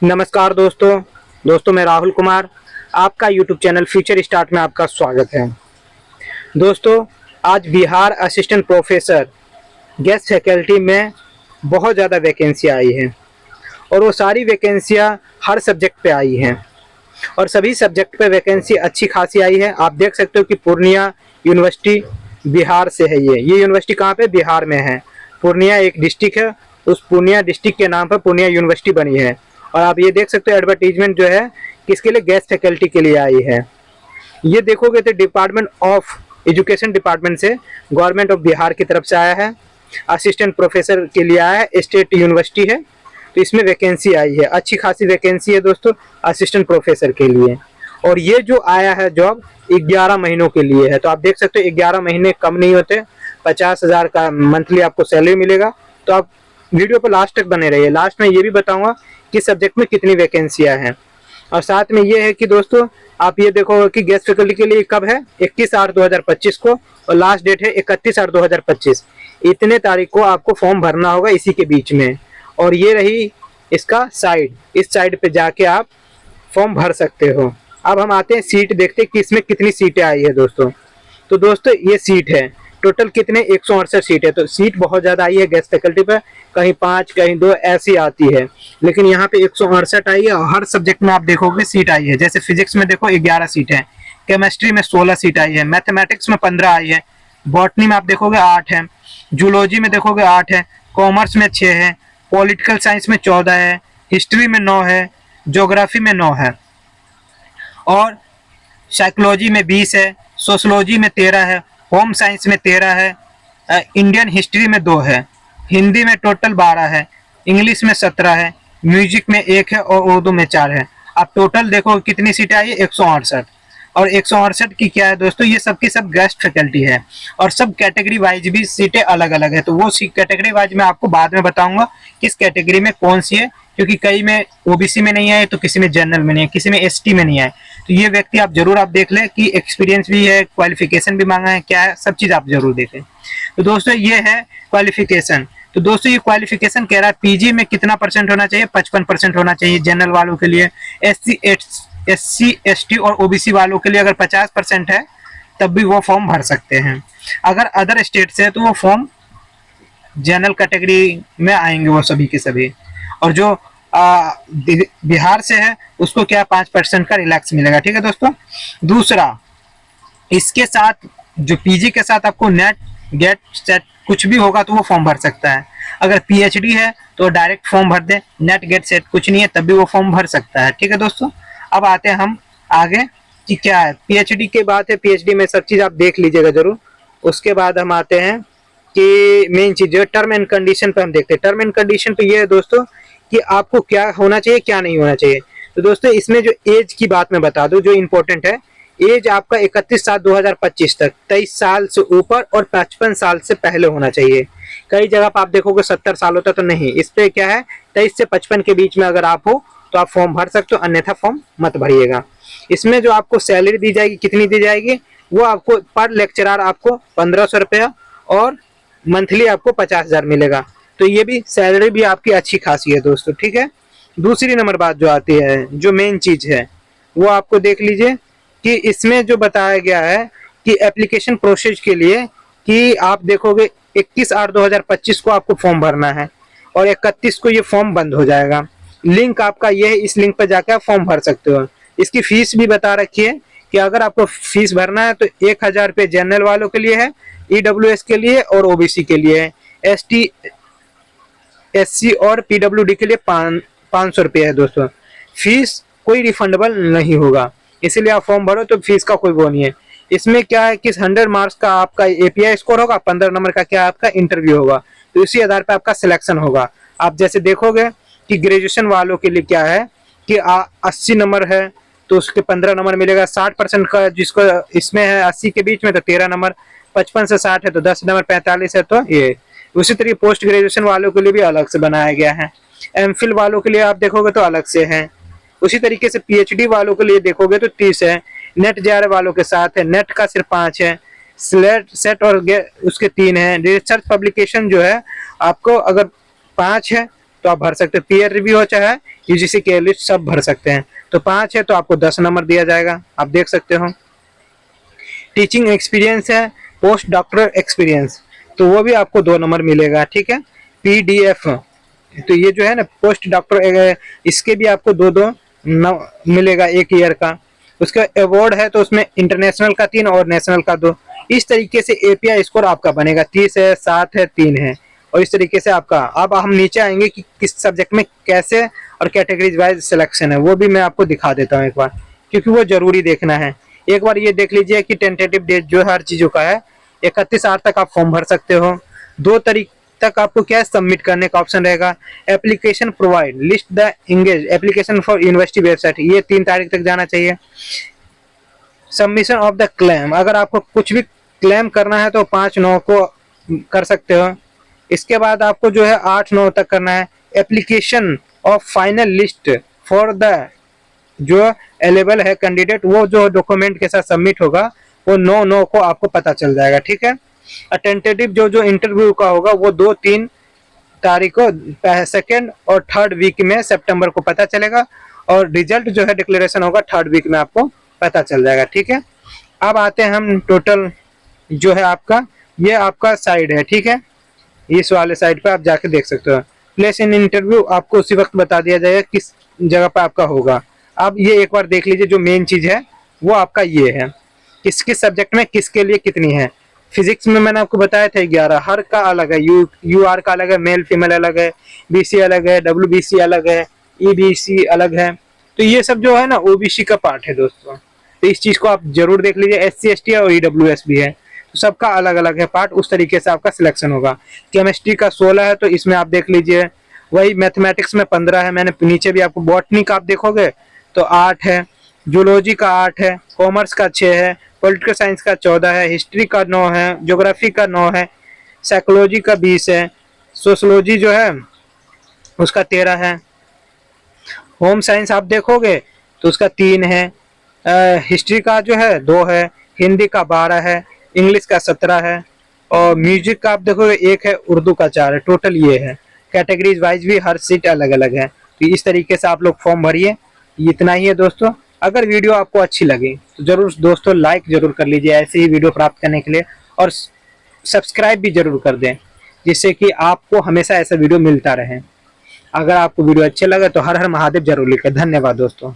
नमस्कार दोस्तों मैं राहुल कुमार, आपका यूट्यूब चैनल फ्यूचर स्टार्ट में आपका स्वागत है। दोस्तों, आज Bihar assistant professor guest faculty में बहुत ज़्यादा वैकेंसी आई है और वो सारी वैकेंसियाँ हर सब्जेक्ट पे आई हैं और सभी सब्जेक्ट पे वैकेंसी अच्छी खासी आई है। आप देख सकते हो कि पूर्णिया यूनिवर्सिटी बिहार से है। ये यूनिवर्सिटी कहाँ पे? बिहार में है। पूर्णिया एक डिस्ट्रिक्ट है, उस पूर्णिया डिस्ट्रिक्ट के नाम पर पूर्णिया यूनिवर्सिटी बनी है। और आप ये देख सकते हो एडवर्टीजमेंट जो है किसके लिए? गेस्ट फैकल्टी के लिए आई है। ये देखोगे तो डिपार्टमेंट ऑफ एजुकेशन डिपार्टमेंट से गवर्नमेंट ऑफ बिहार की तरफ से आया है। असिस्टेंट प्रोफेसर के लिए आया है, स्टेट यूनिवर्सिटी है, तो इसमें वैकेंसी आई है। अच्छी खासी वैकेंसी है दोस्तों असिस्टेंट प्रोफेसर के लिए। और ये जो आया है जॉब 11 महीनों के लिए है। तो आप देख सकते हो 11 महीने कम नहीं होते। 50,000 का मंथली आपको सैलरी मिलेगा। तो आप वीडियो पर लास्ट तक बने रहिए। लास्ट में ये भी बताऊंगा कि सब्जेक्ट में कितनी वैकेंसियां हैं। और साथ में ये है कि दोस्तों आप ये देखोगे कि गेस्ट फैकल्टी के लिए कब है? 21/8/2025 को, और लास्ट डेट है 31/8/2025। इतने तारीख को आपको फॉर्म भरना होगा इसी के बीच में। और ये रही इसका साइड, इस साइड पे जाके आप फॉर्म भर सकते हो। अब हम आते हैं सीट देखते हैं कि इसमें कितनी सीटें आई है दोस्तों। तो दोस्तों ये सीट है, टोटल कितने? 168 सीट है। तो सीट बहुत ज़्यादा आई है गेस्ट फैकल्टी पर, कहीं 5 कहीं 2 ऐसी आती है, लेकिन यहाँ पे 168 आई है। और हर सब्जेक्ट में आप देखोगे सीट आई है। जैसे फिजिक्स में देखो 11 सीट है, केमिस्ट्री में 16 सीट आई है, मैथमेटिक्स में 15 आई है, बॉटनी में आप देखोगे 8 है, जूलॉजी में देखोगे 8 है, कॉमर्स में 6 है, पॉलिटिकल साइंस में 14 है, हिस्ट्री में 9 है, ज्योग्राफी में 9 है, और साइकोलॉजी में 20 है, सोशलॉजी में 13 है, होम साइंस में 13 है, इंडियन हिस्ट्री में 2 है, हिंदी में टोटल 12 है, इंग्लिश में 17 है, म्यूजिक में 1 है और उर्दू में 4 है। आप टोटल देखो कितनी सीटें आई है? 168। और 168 की क्या है दोस्तों, ये सब की सब गेस्ट फैकल्टी है और सब कैटेगरी वाइज भी सीटें अलग अलग है। तो वो कैटेगरी वाइज मैं आपको बाद में बताऊंगा किस कैटेगरी में कौन सी है, क्योंकि कई में ओबीसी में नहीं आए तो किसी में जनरल में नहीं है, किसी में एसटी में नहीं आए। तो ये व्यक्ति आप जरूर आप देख लें कि एक्सपीरियंस भी है, क्वालिफिकेशन भी मांगा है, क्या है, सब चीज आप जरूर देखें। तो दोस्तों ये है क्वालिफिकेशन। तो दोस्तों ये क्वालिफिकेशन कह रहा है पीजी में कितना परसेंट होना चाहिए? 55% होना चाहिए जनरल वालों के लिए। एससी एसटी और ओबीसी वालों के लिए अगर 50% है तब भी वो फॉर्म भर सकते हैं। अगर अदर स्टेट से है तो वो फॉर्म जनरल कैटेगरी में आएंगे वो सभी के सभी। और जो बिहार से है उसको क्या 5% का रिलैक्स मिलेगा। ठीक है दोस्तों। दूसरा, इसके साथ जो पीजी के साथ आपको नेट गेट सेट कुछ भी होगा तो वो फॉर्म भर सकता है। अगर पीएचडी है तो डायरेक्ट फॉर्म भर दे, नेट गेट सेट कुछ नहीं है तब भी वो फॉर्म भर सकता है। ठीक है दोस्तों। अब आते हैं हम आगे कि क्या है। पीएचडी के बाद है, पीएचडी में सब चीज आप देख लीजिएगा जरूर। उसके बाद हम आते हैं कि मेन चीज जो टर्म एंड कंडीशन पे हम देखते हैं। टर्म एंड कंडीशन पे ये है दोस्तों कि आपको क्या होना चाहिए क्या नहीं होना चाहिए। तो दोस्तों इसमें जो एज की बात मैं बता दूं जो इम्पोर्टेंट है, एज आपका 31/7/2025 तक 23 साल से ऊपर और 55 साल से पहले होना चाहिए। कई जगह पर आप देखोगे 70 साल होता तो नहीं, इस पे क्या है 23 से 55 के बीच में अगर आप हो तो आप फॉर्म भर सकते हो, अन्यथा फॉर्म मत भरिएगा। इसमें जो आपको सैलरी दी जाएगी कितनी दी जाएगी? वो आपको पर लेक्चरर आपको 1500 रुपया और मंथली आपको 50,000 मिलेगा। तो ये भी सैलरी भी आपकी अच्छी खासी है दोस्तों। ठीक है। दूसरी नंबर बात जो आती है, जो मेन चीज है वो आपको देख लीजिए कि इसमें जो बताया गया है कि एप्लीकेशन प्रोसेस के लिए कि आप देखोगे 21/8/2025 को आपको फॉर्म भरना है और 31 को ये फॉर्म बंद हो जाएगा। लिंक आपका ये है, इस लिंक पर जाकर आप फॉर्म भर सकते हो। इसकी फीस भी बता रखी है कि अगर आपको फीस भरना है तो 1,000 रुपये जनरल वालों के लिए है, ईडब्ल्यूएस के लिए और ओबीसी के लिए है, एसटी एससी और पीडब्ल्यूडी के लिए 500 रुपये है दोस्तों। फीस कोई रिफंडेबल नहीं होगा, इसीलिए आप फॉर्म भरो तो फीस का कोई वो नहीं है। इसमें क्या है कि 100 मार्क्स का आपका एपीआई स्कोर होगा, 15 नंबर का क्या आपका इंटरव्यू होगा, तो इसी आधार पर आपका सिलेक्शन होगा। आप जैसे देखोगे कि ग्रेजुएशन वालों के लिए क्या है कि 80 नंबर है तो उसके 15 नंबर मिलेगा। 60% का जिसको इसमें है 80 के बीच में तो 13 नंबर, 55 से 60 है तो 10 नंबर, 45 है तो ये। उसी तरीके पोस्ट ग्रेजुएशन वालों के लिए भी अलग से बनाया गया है। एमफिल वालों के लिए आप देखोगे तो अलग से है। उसी तरीके से पीएचडी वालों के लिए देखोगे तो 30 है। नेट जेआरएफ वालों के साथ है, नेट का सिर्फ 5 है, स्लेट सेट और उसके 3 है। रिसर्च पब्लिकेशन जो है आपको अगर 5 है तो आप भर सकते हैं, पीयर रिव्यू हो चाहे यूजीसी के लिस्ट सब भर सकते हैं। तो 5 है तो आपको 10 नंबर दिया जाएगा, आप देख सकते हो। टीचिंग एक्सपीरियंस है, पोस्ट डॉक्टरल एक्सपीरियंस, तो वो भी आपको 2 नंबर मिलेगा, ठीक है। पीडीएफ, तो ये जो है ना पोस्ट डॉक्टर, इसके भी आपको 2-2 मिलेगा 1 ईयर का। उसका अवार्ड है तो उसमें इंटरनेशनल का 3 और नेशनल का 2। इस तरीके से एपीआई स्कोर आपका बनेगा, 30 है, 7 है, 3 है, और इस तरीके से आपका। अब हम नीचे आएंगे कि किस सब्जेक्ट में कैसे और कैटेगरीज वाइज सिलेक्शन है, वो भी मैं आपको दिखा देता हूँ एक बार, क्योंकि वो जरूरी देखना है। एक बार ये देख लीजिए कि टेंटेटिव डेट जो हर चीजों का है, 31/8 तक आप फॉर्म भर सकते हो। 2 तारीख तक आपको क्या सबमिट करने का ऑप्शन रहेगा। Application provide list the engage application for university website, ये 3 तारीख तक जाना चाहिए। सबमिशन ऑफ द क्लेम, अगर आपको कुछ भी क्लेम करना है तो 5/9 को कर सकते हो। इसके बाद आपको जो है 8/9 तक करना है। Application of final list for the जो अवेलेबल है कैंडिडेट, वो जो डॉक्यूमेंट के साथ सबमिट होगा वो 9/9 को आपको पता चल जाएगा, ठीक है। टेंटेटिव जो इंटरव्यू का होगा वो 2-3 तारीख को 2nd और 3rd वीक में सितंबर को पता चलेगा, और रिजल्ट जो है डिक्लेरेशन होगा 3rd वीक में आपको पता चल जाएगा, ठीक है। अब आते हैं हम टोटल जो है आपका, ये आपका साइड है, ठीक है। इस वाले साइड पे आप जाके देख सकते हो। प्लेस इन इंटरव्यू आपको उसी वक्त बता दिया जाएगा किस जगह पे आपका होगा। अब ये एक बार देख लीजिए, जो मेन चीज है वो आपका ये है, किस किस सब्जेक्ट में किसके लिए कितनी है। फिजिक्स में मैंने आपको बताया था 11, हर का अलग है, यूआर का अलग है, मेल फीमेल अलग है, बीसी अलग है, डब्ल्यूबीसी अलग है, ईबीसी अलग है। तो ये सब जो है ना ओबीसी का पार्ट है दोस्तों, तो इस चीज को आप जरूर देख लीजिए। एससी एसटी और ईडब्ल्यूएस भी है, तो सबका अलग अलग है पार्ट, उस तरीके से आपका सिलेक्शन होगा। केमिस्ट्री का 16 है तो इसमें आप देख लीजिए, वही मैथमेटिक्स में 15 है, मैंने नीचे भी आपको, बॉटनी का आप देखोगे तो 8 है, जूलॉजी का 8 है, कॉमर्स का 6 है, पॉलिटिकल साइंस का 14 है, हिस्ट्री का 9 है, ज्योग्राफी का 9 है, साइकोलॉजी का 20 है, सोशोलॉजी जो है उसका 13 है, होम साइंस आप देखोगे तो उसका 3 है, हिस्ट्री का जो है 2 है, हिंदी का 12 है, इंग्लिश का 17 है, और म्यूजिक का आप देखोगे 1 है, उर्दू का 4 है। टोटल ये है। कैटेगरीज वाइज भी हर सीट अलग अलग है, तो इस तरीके से आप लोग फॉर्म भरिए। इतना ही है दोस्तों। अगर वीडियो आपको अच्छी लगी तो जरूर दोस्तों लाइक जरूर कर लीजिए ऐसे ही वीडियो प्राप्त करने के लिए, और सब्सक्राइब भी जरूर कर दें, जिससे कि आपको हमेशा ऐसा वीडियो मिलता रहे। अगर आपको वीडियो अच्छे लगे तो हर हर महादेव जरूर लिखें। धन्यवाद दोस्तों।